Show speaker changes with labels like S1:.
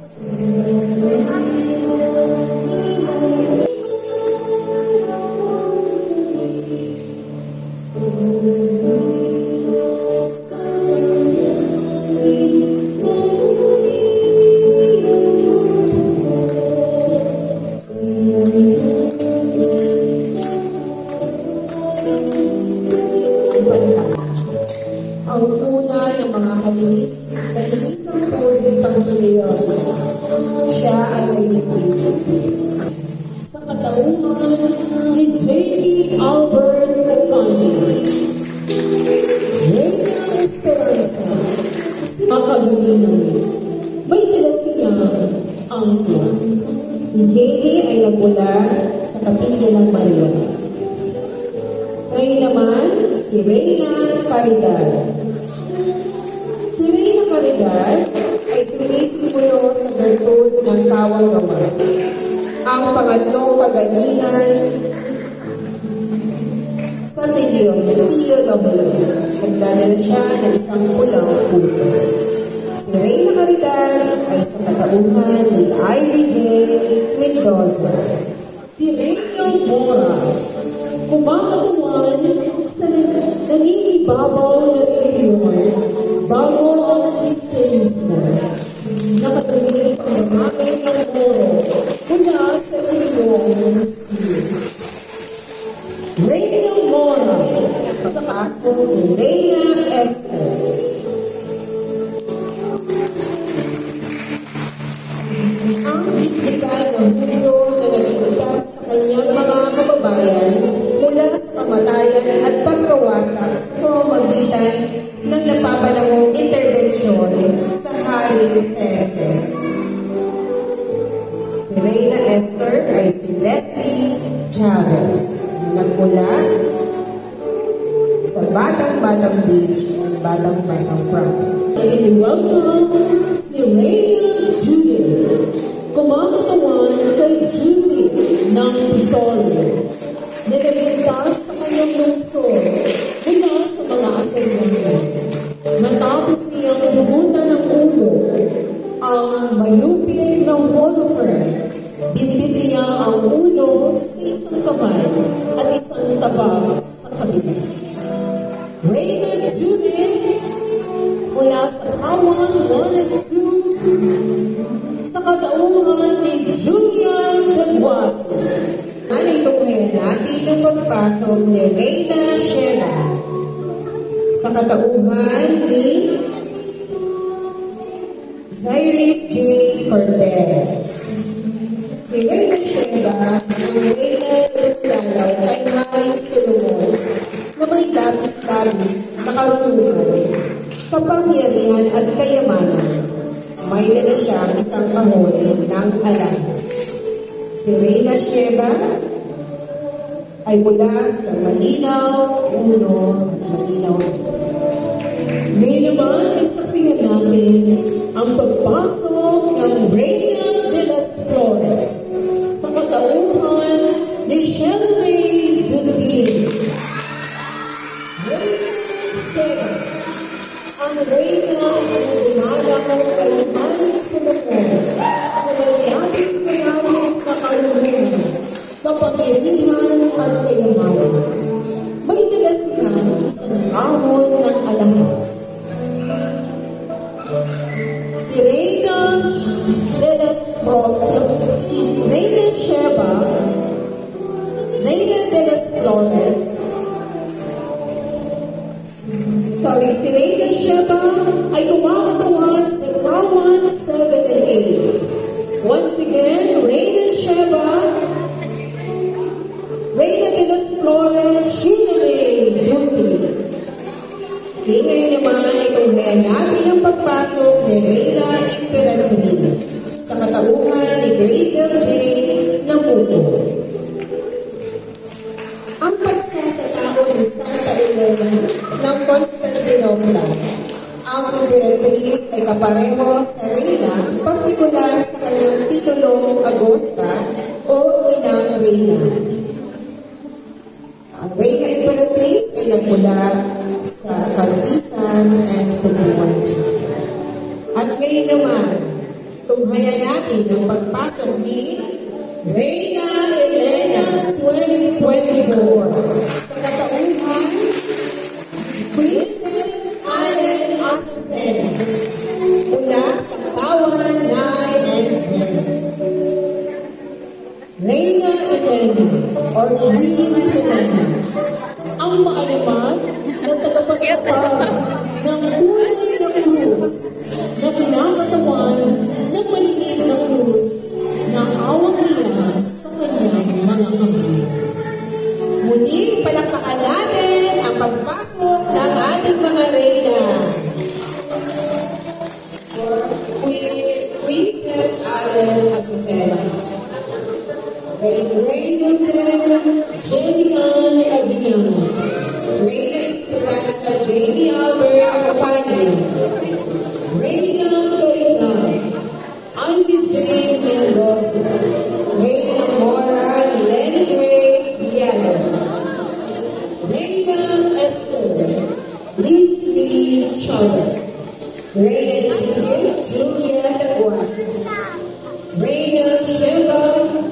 S1: Ang una ng mga kalinisang pang Leon, siya ay nagiging sa katauhan ni J.E. Albert O'Connor, Reyna Esperanza, ang kagalingan, may tilasiyang angkla. Si J.E. ay nagmula sa Kapilya ng Maria. Ngayon naman, si Reyna Caridad. Si Reyna Caridad ay sinisimulo sa bertud ng Tawang Gawa, ang pangatlong kagalingan sa Theology. Nagdadala siya ng isang pulang puso. Si Reyna Caridad ay sa katauhan ni Ivy J. Mendoza. Si Reyna Mora, kumakatawan sa nangingibabaw na reliyon bago ang sistema. Nakatuloy ang pagmamay ng oro mula sa reliyong Muslim. Reyna Mora sa kaso ni Reyna Esther. Ang bibigay ng mundo na nagigtas sa kanyang mga kababayan mula sa kamatayan at pagkawasak sa pamamagitan ng napapanahong interbensyon sa hari ni Ceres. Si Reyna Esther ay si Leslie Chavez, nagmula sa Batang Beach at Batang Front.
S2: Welcome si Reyna Judith, kumakatawan kay Judith ng Victoria, na nagligtas sa kanyang lungsod mula sa mga asayahan. Matapos niyang hugutan ng ulo ang malupit ng Holofer, bitbit niya ang ulo sa isang kamay at isang taba sa kabila. Reyna Judith mula sa Kawan 1 and 2 sa katauhan ni Julian Benguaso.
S1: Ano itong ngayon natin ang pagpasok ni Reyna Shera sa katauhan ni Cyrus J. Cortez. Si Reyna Shera ang Reyna Lalaw kay Maring Solomon na may labis-labis na karunungan, kapangyarihan at kayamanan. May na siya isang kahon ng alas. Si Reyna Sheba ay mula sa Malinaw 1 at Malinaw 2.
S2: Ngayon naman, isaksihan natin ang pagpasok ng Reyna de las Flores sa katauhan ni Shelly Dudin. Reyna Sheba, ang Reyna ay dumalaw kay Maring Solomon na may labis na karunungan, kapangyarihan at kayamanan. May dalasihan sa kahon ng alahas. Si Reyna Sheba, Reyna de las Flores, si Reyna Sheba ay kumakatawan sa Kawan 7 and 8. Once again, Reyna Sheba, Reyna de las Flores, Shunamay Duty.
S1: Ngayon naman ay tunghayan natin ang pagpasok ni Reyna Esperatriz sa katauhan ni Grazel J. Namuto. Ang pagsasatao ni Santa Elena ng Constantinople. Ang Emperatriz ay kapareho sa Reyna, partikular sa kanyang titulong Augusta o Inang Reyna. Ang Reyna Emperatriz ay nagmula sa Kalbisan and Tubuan Diyos. At ngayon naman, Tunghayan natin ang pagpasok ni Reyna Elena 2024 sa katauhan Princess Allen Asusen mula sa Katawan 9 and 10.
S2: Reyna Elena or Queen Elena, ang maalaman na tagapagtatag ng kulay ng krus na pinakatawan ng maliit na krus na hawak niya sa kanyang mga kamay.
S1: Muli, palakpakan natin ang pagpasok ng ating mga reyna. For Princess Allen Asusen.
S2: Reyna Jenny Ann Aguinaldo.
S1: Reyna Esperanza Jamie Albert Kapanin.
S2: Reyna Lorena Ivy Jane Mendoza.
S1: Reyna Mora Lenny Grace Diaz.
S2: Reyna Esther Liz Lee Chavez.
S1: Reyna Julia Laguas.
S2: Reyna Sheila